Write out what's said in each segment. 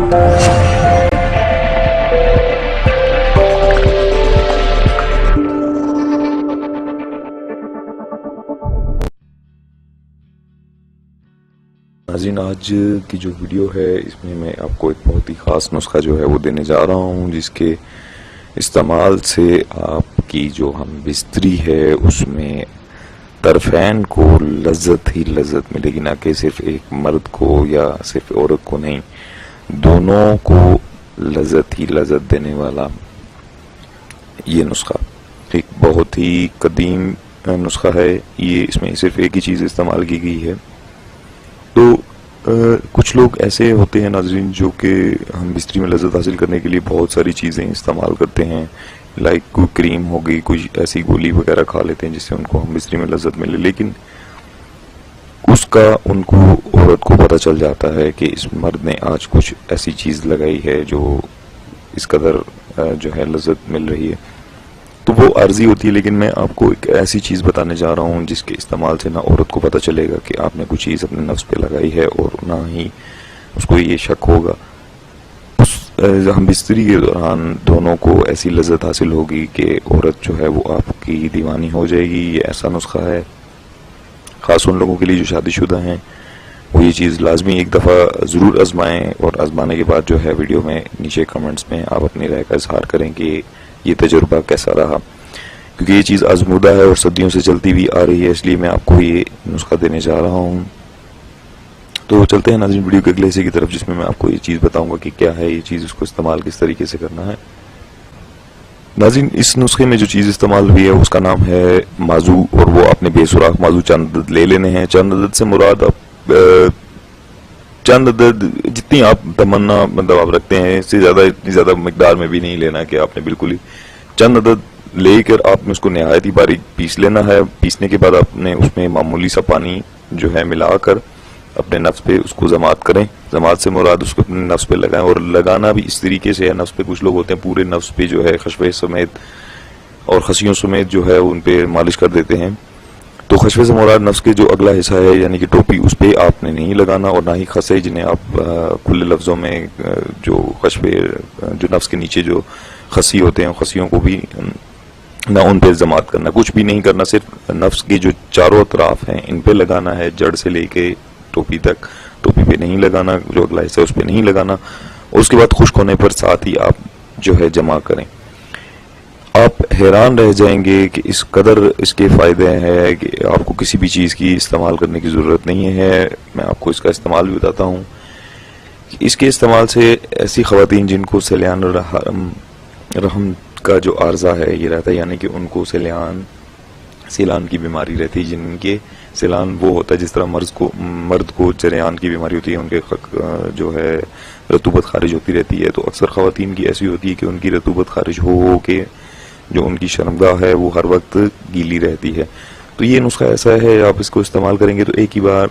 ناظرین، آج کی جو ویڈیو ہے اس میں میں آپ کو ایک بہت ہی خاص نسخہ جو ہے وہ دینے جا رہا ہوں، جس کے استعمال سے آپ کی جو ہم بستری ہے اس میں طرفین کو لذت ہی لذت ملے گی، نہ کہ صرف ایک مرد کو یا صرف عورت کو نہیں، دونوں کو لذت ہی لذت دینے والا یہ نسخہ ایک بہت ہی قدیم نسخہ ہے۔ یہ اس میں صرف ایک ہی چیز استعمال کی گئی ہے۔ تو کچھ لوگ ایسے ہوتے ہیں ناظرین جو کہ ہم بستری میں لذت حاصل کرنے کے لیے بہت ساری چیزیں استعمال کرتے ہیں، لائک کوئی کریم ہو گئی، کوئی ایسی گولی وغیرہ کھا لیتے ہیں جس سے ان کو ہم بستری میں لذت ملے، لیکن اس کا ان کو عورت کو پتہ چل جاتا ہے کہ اس مرد نے آج کچھ ایسی چیز لگائی ہے جو اس قدر جو ہے لذت مل رہی ہے، تو وہ عارضی ہوتی ہے۔ لیکن میں آپ کو ایک ایسی چیز بتانے جا رہا ہوں جس کے استعمال سے نہ عورت کو پتہ چلے گا کہ آپ نے کوئی چیز اپنے نفس پہ لگائی ہے، اور نہ ہی اس کو یہ شک ہوگا۔ ہم بستری کے دوران دونوں کو ایسی لذت حاصل ہوگی کہ عورت جو ہے وہ آپ کی دیوانی ہو جائے گی۔ یہ ایسا نسخہ ہے خاص ان لوگوں کے لیے جو شادی شدہ ہیں، وہ یہ چیز لازمی ایک دفعہ ضرور آزمائیں، اور آزمانے کے بعد جو ہے ویڈیو میں نیچے کمنٹس میں آپ اپنی رائے کا اظہار کریں کہ یہ تجربہ کیسا رہا، کیونکہ یہ چیز آزمودہ ہے اور صدیوں سے چلتی بھی آ رہی ہے، اس لیے میں آپ کو یہ نسخہ دینے جا رہا ہوں۔ تو چلتے ہیں ناظرین ویڈیو کے اگلے حصے کی طرف، جس میں آپ کو یہ چیز بتاؤں گا کہ کیا ہے یہ چیز، اس کو استعمال کس طریقے سے کرنا ہے۔ ناظرین، اس نسخے میں جو چیز استعمال ہوئی ہے اس کا نام ہے مازو، اور وہ آپ نے بے سوراخ مازو چند عدد لے لینے ہیں۔ چند عدد سے مراد آپ چند عدد جتنی آپ تمنا مطلب آپ رکھتے ہیں، اس سے زیادہ اتنی زیادہ مقدار میں بھی نہیں لینا کہ آپ نے بالکل ہی چند عدد لے کر آپ نے اس کو نہایت ہی باریک پیس لینا ہے۔ پیسنے کے بعد آپ نے اس میں معمولی سا پانی جو ہے ملا کر اپنے نفس پہ اس کو ضماد کریں۔ ضماد سے مراد اس کو اپنے نفس پہ لگائیں، اور لگانا بھی اس طریقے سے ہے نفس پہ۔ کچھ لوگ ہوتے ہیں پورے نفس پہ جو ہے خشوے سمیت اور خصیوں سمیت جو ہے ان پہ مالش کر دیتے ہیں، تو خشوے سے مراد نفس کے جو اگلا حصہ ہے یعنی کہ ٹوپی، اس پہ آپ نے نہیں لگانا، اور نہ ہی خصے جنہیں آپ کھلے لفظوں میں جو خشوے جو نفس کے نیچے جو خصی ہوتے ہیں خصیوں کو بھی نہ ان پہ ضماد کرنا، کچھ بھی نہیں کرنا، صرف نفس کے جو چاروں اطراف ہیں ان پہ لگانا ہے، جڑ سے لے کے ٹوپی تک۔ ٹوپی پہ نہیں لگانا، جو اگلا حصہ ہے اس پہ نہیں لگانا، اور اس کے بعد خشک ہونے پر ساتھ ہی آپ جو ہے جمع کریں۔ آپ حیران رہ جائیں گے کہ اس قدر اس کے فائدے ہیں کہ آپ کو کسی بھی چیز کی استعمال کرنے کی ضرورت نہیں ہے۔ میں آپ کو اس کا استعمال بھی بتاتا ہوں۔ اس کے استعمال سے ایسی خواتین جن کو سیلان رحم کا جو عارضہ ہے یہ رہتا ہے، یعنی کہ ان کو سیلان کی بیماری رہتی ہے، جن کے سیلان وہ ہوتا ہے جس طرح مرد کو جریان کی بیماری ہوتی ہے، ان کے جو ہے رطوبت خارج ہوتی رہتی ہے، تو اکثر خواتین کی ایسی ہوتی ہے کہ ان کی رطوبت خارج ہو کے جو ان کی شرمگاہ ہے وہ ہر وقت گیلی رہتی ہے۔ تو یہ نسخہ ایسا ہے، آپ اس کو استعمال کریں گے تو ایک ہی بار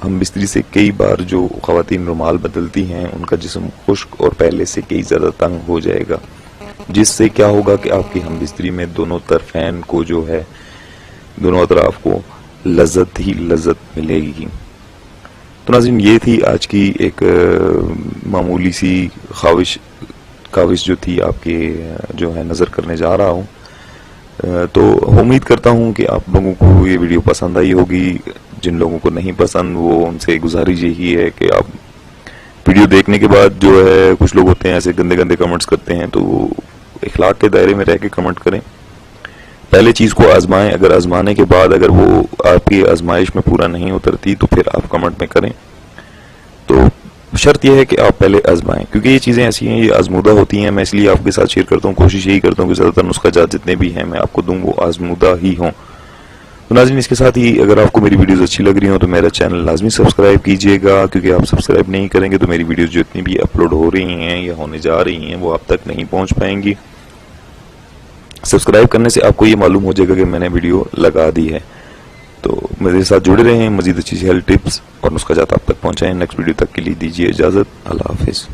ہم بستری سے کئی بار جو خواتین رومال بدلتی ہیں ان کا جسم خشک اور پہلے سے کئی زیادہ تنگ ہو جائے گا، جس سے کیا ہوگا کہ آپ کی ہم بستری میں دونوں طرفین کو جو ہے دونوں اطراف کو لذت ہی لذت ملے گی۔ تو ناظرین، یہ تھی آج کی ایک معمولی سی کاوش جو تھی آپ کے جو ہے نظر کرنے جا رہا ہوں۔ تو امید کرتا ہوں کہ آپ لوگوں کو یہ ویڈیو پسند آئی ہوگی۔ جن لوگوں کو نہیں پسند وہ ان سے گزارش یہی ہے کہ آپ ویڈیو دیکھنے کے بعد جو ہے کچھ لوگ ہوتے ہیں ایسے گندے گندے کمنٹس کرتے ہیں، تو اخلاق کے دائرے میں رہ کے کمنٹ کریں۔ پہلے چیز کو آزمائیں، اگر آزمانے کے بعد اگر وہ آپ کی آزمائش میں پورا نہیں اترتی تو پھر آپ کمنٹ میں کریں۔ تو شرط یہ ہے کہ آپ پہلے آزمائیں، کیونکہ یہ چیزیں ایسی ہیں یہ آزمودہ ہوتی ہیں۔ میں اس لیے آپ کے ساتھ شیئر کرتا ہوں، کوشش یہی کرتا ہوں کہ زیادہ تر نسخہ جات جتنے بھی ہیں میں آپ کو دوں وہ آزمودہ ہی ہوں۔ تو ناظرین، اس کے ساتھ ہی اگر آپ کو میری ویڈیوز اچھی لگ رہی ہوں تو میرا چینل لازمی سبسکرائب کیجئے گا، کیونکہ آپ سبسکرائب نہیں کریں گے تو میری ویڈیوز جو اتنی بھی اپلوڈ ہو رہی ہیں یا ہونے جا رہی ہیں وہ آپ تک نہیں پہنچ پائیں گی۔ سبسکرائب کرنے سے آپ کو یہ معلوم ہو جائے گا کہ میں نے ویڈیو لگا دی ہے۔ تو میرے ساتھ جڑے رہیں، مزید اچھی سی ہیلتھ ٹپس اور نسخہ جات آپ تک پہنچائیں۔ نیکسٹ ویڈیو تک کے لیے دیجیے اجازت، اللہ حافظ۔